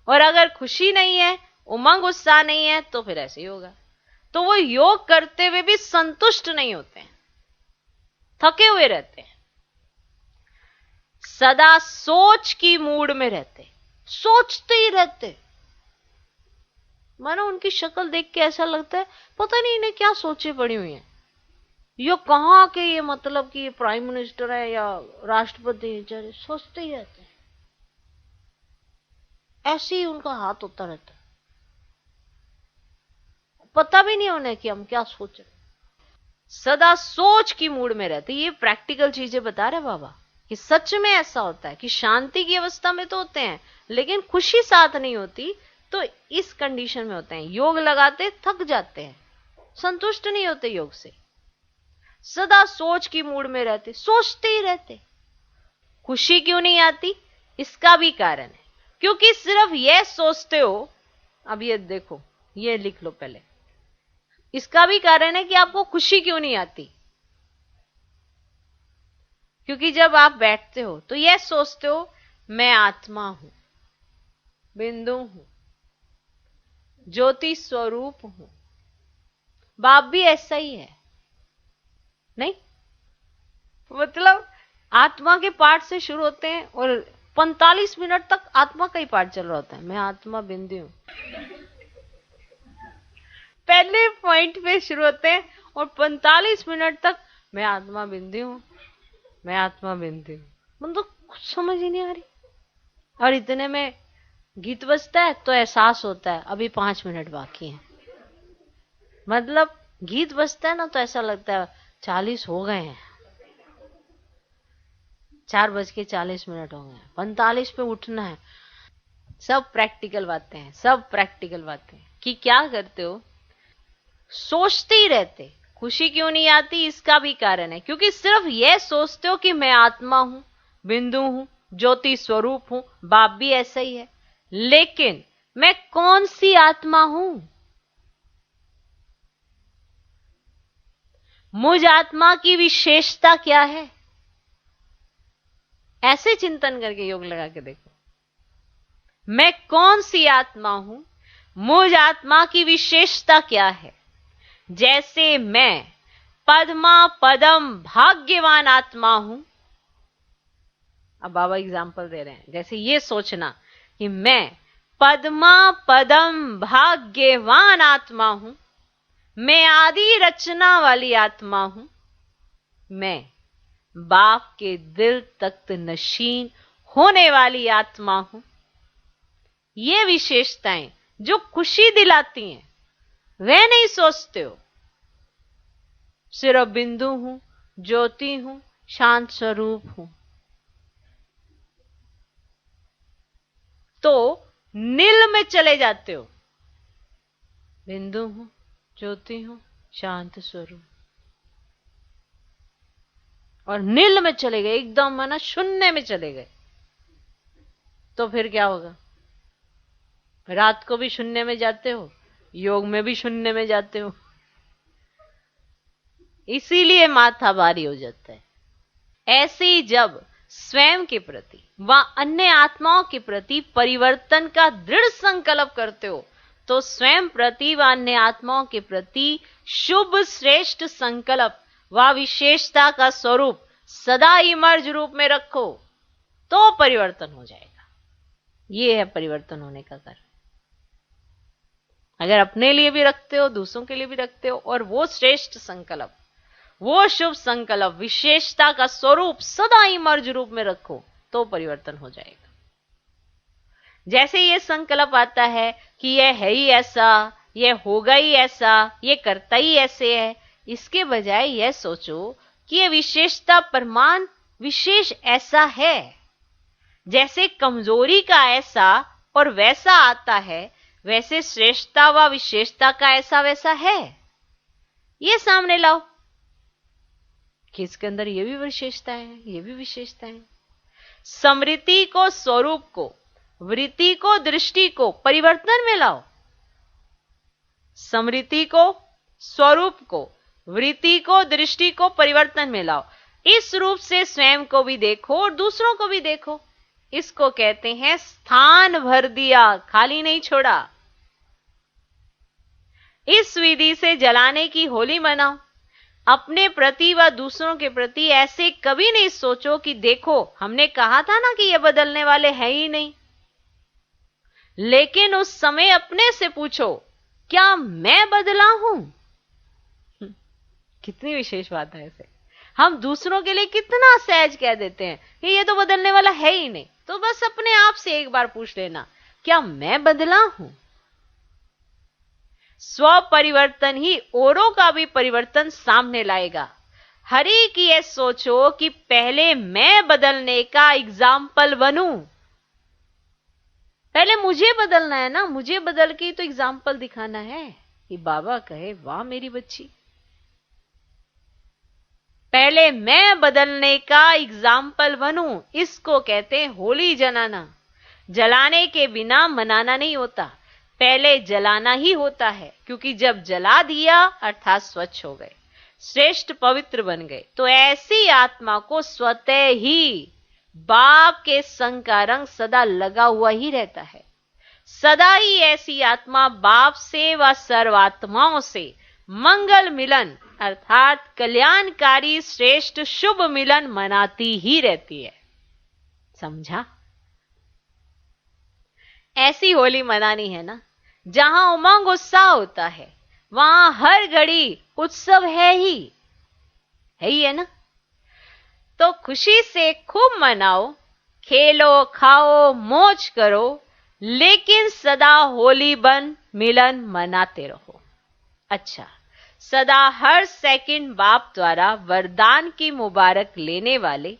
और अगर खुशी नहीं है, उमंग उत्साह नहीं है, तो फिर ऐसे ही होगा। तो वो योग करते हुए भी संतुष्ट नहीं होते हैं, थके हुए रहते हैं, सदा सोच की मूड में रहते, सोचते ही रहते। मानो उनकी शक्ल देख के ऐसा लगता है पता नहीं इन्हें क्या सोचे पड़ी हुई है, ये कहां के, ये मतलब कि ये प्राइम मिनिस्टर है या राष्ट्रपति है, सोचते ही रहते हैं। ऐसे ही उनका हाथ होता रहता है, पता भी नहीं उन्हें कि हम क्या सोच रहे। सदा सोच की मूड में रहते। ये प्रैक्टिकल चीजें बता रहे बाबा कि सच में ऐसा होता है कि शांति की अवस्था में तो होते हैं लेकिन खुशी साथ नहीं होती, तो इस कंडीशन में होते हैं। योग लगाते थक जाते हैं, संतुष्ट नहीं होते योग से, सदा सोच की मूड में रहते, सोचते ही रहते। खुशी क्यों नहीं आती? इसका भी कारण है, क्योंकि सिर्फ यह सोचते हो। अब ये देखो, ये लिख लो पहले, इसका भी कारण है कि आपको खुशी क्यों नहीं आती। क्योंकि जब आप बैठते हो तो यह सोचते हो मैं आत्मा हूं, बिंदु हूं, ज्योति स्वरूप हूं। बाप भी ऐसा ही है नहीं? मतलब आत्मा के पार्ट से शुरू होते हैं और 45 मिनट तक आत्मा का ही पार्ट चल रहा होता है, मैं आत्मा बिंदु हूं। पहले पॉइंट पे शुरू होते हैं और 45 मिनट तक मैं आत्मा बिंदु हूं, मैं आत्मा बिंदु हूं। मतलब कुछ समझ ही नहीं आ रही। और इतने में गीत बजता है तो एहसास होता है अभी 5 मिनट बाकी हैं। मतलब गीत बजता है ना तो ऐसा लगता है 40 हो गए हैं, 4:40 हो गए हैं, 45 पे उठना है। सब प्रैक्टिकल बातें हैं, सब प्रैक्टिकल बातें हैं। कि क्या करते हो, सोचते ही रहते। खुशी क्यों नहीं आती? इसका भी कारण है, क्योंकि सिर्फ यह सोचते हो कि मैं आत्मा हूं, बिंदु हूं, ज्योति स्वरूप हूं। बाप भी ऐसा ही है, लेकिन मैं कौन सी आत्मा हूं? मुझ आत्मा की विशेषता क्या है? ऐसे चिंतन करके योग लगा के देखो, मैं कौन सी आत्मा हूं, मुझ आत्मा की विशेषता क्या है। जैसे मैं पद्मा पदम भाग्यवान आत्मा हूं। अब बाबा एग्जाम्पल दे रहे हैं, जैसे ये सोचना कि मैं पद्मा पदम भाग्यवान आत्मा हूं, मैं आदि रचना वाली आत्मा हूं, मैं बाप के दिल तख्त नशीन होने वाली आत्मा हूं। ये विशेषताएं जो खुशी दिलाती हैं वह नहीं सोचते हो। सिर्फ बिंदु हूं, ज्योति हूं, शांत स्वरूप हूं। तो नील में चले जाते हो, बिंदु हूं, ज्योति हूं, शांत स्वरूप, और नील में चले गए, एकदम है ना शून्य में चले गए। तो फिर क्या होगा? रात को भी शून्य में जाते हो, योग में भी शून्य में जाते हो। इसीलिए माथा भारी हो जाता है। ऐसे ही जब स्वयं के प्रति व अन्य आत्माओं के प्रति परिवर्तन का दृढ़ संकल्प करते हो, तो स्वयं प्रति व अन्य आत्माओं के प्रति शुभ श्रेष्ठ संकल्प व विशेषता का स्वरूप सदा इमर्ज रूप में रखो, तो परिवर्तन हो जाएगा। ये है परिवर्तन होने का कारण। अगर अपने लिए भी रखते हो, दूसरों के लिए भी रखते हो, और वो श्रेष्ठ संकल्प, वो शुभ संकल्प, विशेषता का स्वरूप सदा इमर्ज रूप में रखो, तो परिवर्तन हो जाएगा। जैसे ये संकल्प आता है कि यह है ही ऐसा, यह होगा ही ऐसा, ये करता ही ऐसे है, इसके बजाय यह सोचो कि यह विशेषता प्रमाण विशेष ऐसा है। जैसे कमजोरी का ऐसा और वैसा आता है, वैसे श्रेष्ठता व विशेषता का ऐसा वैसा है। ये सामने लाओ कि इसके अंदर ये भी विशेषताएं हैं, ये भी विशेषताएं हैं। स्मृति को, स्वरूप को, वृत्ति को, दृष्टि को परिवर्तन में लाओ। स्मृति को, स्वरूप को, वृत्ति को, दृष्टि को परिवर्तन में लाओ। इस रूप से स्वयं को भी देखो और दूसरों को भी देखो। इसको कहते हैं स्थान भर दिया, खाली नहीं छोड़ा। इस विधि से जलाने की होली मनाओ। अपने प्रति व दूसरों के प्रति ऐसे कभी नहीं सोचो कि देखो हमने कहा था ना कि ये बदलने वाले हैं ही नहीं। लेकिन उस समय अपने से पूछो, क्या मैं बदला हूं? कितनी विशेष बात है। ऐसे हम दूसरों के लिए कितना सहज कह देते हैं कि ये तो बदलने वाला है ही नहीं। तो बस अपने आप से एक बार पूछ लेना, क्या मैं बदला हूं? स्व परिवर्तन ही औरों का भी परिवर्तन सामने लाएगा। हरि की ये सोचो कि पहले मैं बदलने का एग्जाम्पल बनूं। पहले मुझे बदलना है ना, मुझे बदल के तो एग्जाम्पल दिखाना है कि बाबा कहे वाह मेरी बच्ची। पहले मैं बदलने का एग्जाम्पल बनूं, इसको कहते हैं होली जलाना। जलाने के बिना मनाना नहीं होता, पहले जलाना ही होता है। क्योंकि जब जला दिया अर्थात स्वच्छ हो गए, श्रेष्ठ पवित्र बन गए, तो ऐसी आत्मा को स्वतः ही बाप के संग का रंग सदा लगा हुआ ही रहता है। सदा ही ऐसी आत्मा बाप से व सर्वात्माओं से मंगल मिलन अर्थात कल्याणकारी श्रेष्ठ शुभ मिलन मनाती ही रहती है। समझा? ऐसी होली मनानी है ना जहां उमंग उत्साह होता है, वहां हर घड़ी उत्सव है ही है ना। तो खुशी से खूब मनाओ, खेलो, खाओ, मौज करो, लेकिन सदा होली बन मिलन मनाते रहो। अच्छा, सदा हर सेकंड बाप द्वारा वरदान की मुबारक लेने वाले,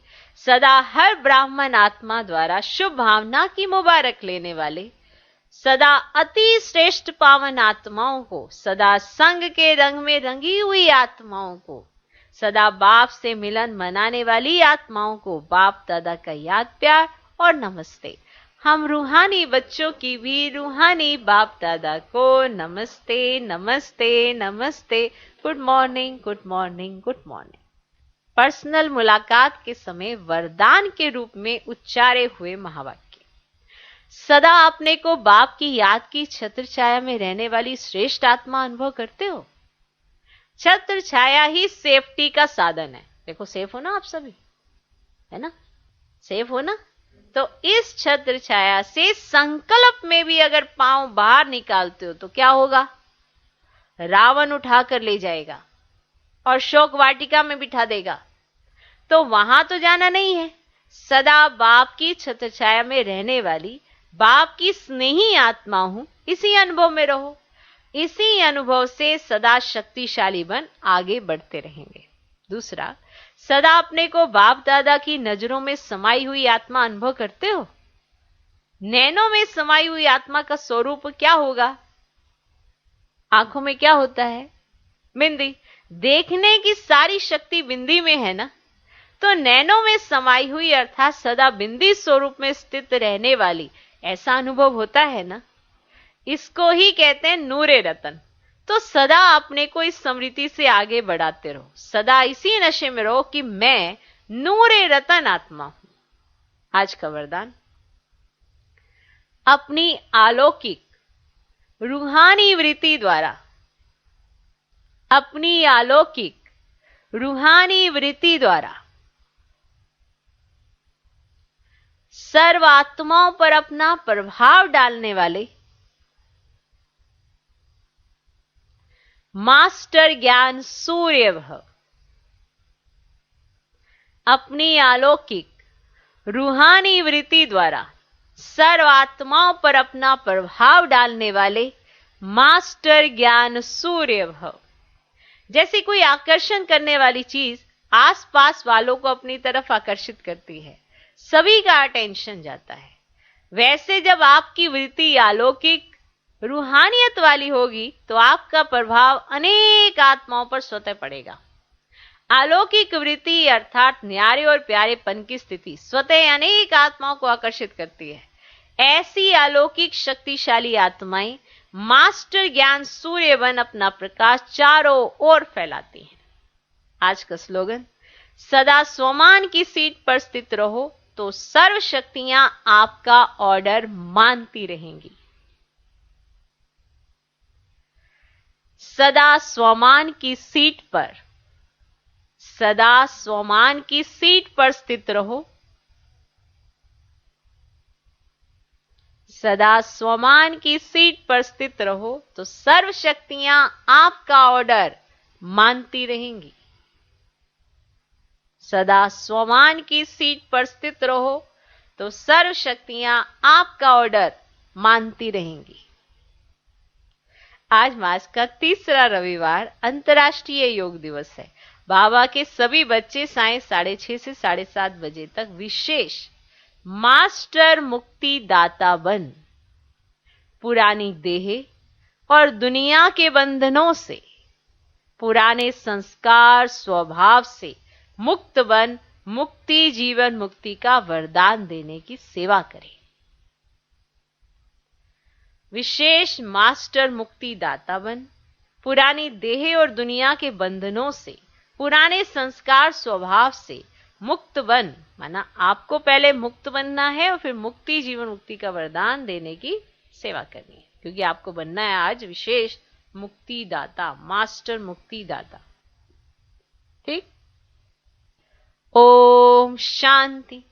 सदा हर ब्राह्मण आत्मा द्वारा शुभ भावना की मुबारक लेने वाले, सदा अति श्रेष्ठ पावन आत्माओं को, सदा संग के रंग में रंगी हुई आत्माओं को, सदा बाप से मिलन मनाने वाली आत्माओं को बाप दादा का याद प्यार और नमस्ते। हम रूहानी बच्चों की भी रूहानी बाप दादा को नमस्ते नमस्ते नमस्ते। Good morning good morning good morning. Personal मुलाकात के समय वरदान के रूप में उच्चारे हुए महावाक्य। सदा अपने को बाप की याद की छत्र छाया में रहने वाली श्रेष्ठ आत्मा अनुभव करते हो। छत्र छाया ही सेफ्टी का साधन है। देखो सेफ हो ना आप सभी, है ना, सेफ हो ना। तो इस छत्र छाया से संकल्प में भी अगर पांव बाहर निकालते हो तो क्या होगा? रावण उठाकर ले जाएगा और शोक वाटिका में बिठा देगा। तो वहां तो जाना नहीं है। सदा बाप की छत्र छाया में रहने वाली बाप की स्नेही आत्मा हूं, इसी अनुभव में रहो। इसी अनुभव से सदा शक्तिशाली बन आगे बढ़ते रहेंगे। दूसरा, सदा अपने को बाप दादा की नजरों में समाई हुई आत्मा अनुभव करते हो। नैनों में समाई हुई आत्मा का स्वरूप क्या होगा? आंखों में क्या होता है? बिंदी। देखने की सारी शक्ति बिंदी में है ना। तो नैनों में समाई हुई अर्थात सदा बिंदी स्वरूप में स्थित रहने वाली ऐसा अनुभव होता है ना। इसको ही कहते हैं नूरे रतन। तो सदा अपने को इस स्मृति से आगे बढ़ाते रहो। सदा इसी नशे में रहो कि मैं नूरे रतन आत्मा हूं। आज का वरदान, अपनी अलौकिक रूहानी वृत्ति द्वारा, अपनी अलौकिक रूहानी वृत्ति द्वारा सर्व आत्माओं पर अपना प्रभाव डालने वाले मास्टर ज्ञान सूर्य भव, अपनी अलौकिक रूहानी वृत्ति द्वारा सर्व आत्माओं पर अपना प्रभाव डालने वाले मास्टर ज्ञान सूर्य भव। जैसे कोई आकर्षण करने वाली चीज आसपास वालों को अपनी तरफ आकर्षित करती है, सभी का अटेंशन जाता है, वैसे जब आपकी वृत्ति अलौकिक रूहानियत वाली होगी तो आपका प्रभाव अनेक आत्माओं पर स्वतः पड़ेगा। अलौकिक वृत्ति अर्थात न्यारे और प्यारेपन की स्थिति स्वतः अनेक आत्माओं को आकर्षित करती है। ऐसी अलौकिक शक्तिशाली आत्माएं मास्टर ज्ञान सूर्य बन अपना प्रकाश चारों ओर फैलाती हैं। आज का स्लोगन, सदा स्वमान की सीट पर स्थित रहो तो सर्व शक्तियां आपका ऑर्डर मानती रहेंगी। सदा स्वमान की सीट पर, सदा स्वमान की सीट पर स्थित रहो, सदा स्वमान की सीट पर स्थित रहो तो सर्व शक्तियां आपका ऑर्डर मानती रहेंगी। सदा स्वमान की सीट पर स्थित रहो तो सर्व शक्तियां आपका ऑर्डर मानती रहेंगी। आज मास का तीसरा रविवार अंतर्राष्ट्रीय योग दिवस है। बाबा के सभी बच्चे सायं 6:30 से 7:30 बजे तक विशेष मास्टर मुक्ति दाता बन पुरानी देह और दुनिया के बंधनों से, पुराने संस्कार स्वभाव से मुक्त बन मुक्ति जीवन मुक्ति का वरदान देने की सेवा करें। विशेष मास्टर मुक्ति दाता बन पुरानी देह और दुनिया के बंधनों से, पुराने संस्कार स्वभाव से मुक्त बन, माना आपको पहले मुक्त बनना है और फिर मुक्ति जीवन मुक्ति का वरदान देने की सेवा करनी है, क्योंकि आपको बनना है आज विशेष मुक्ति दाता, मास्टर मुक्ति दाता। ठीक। ओम शांति।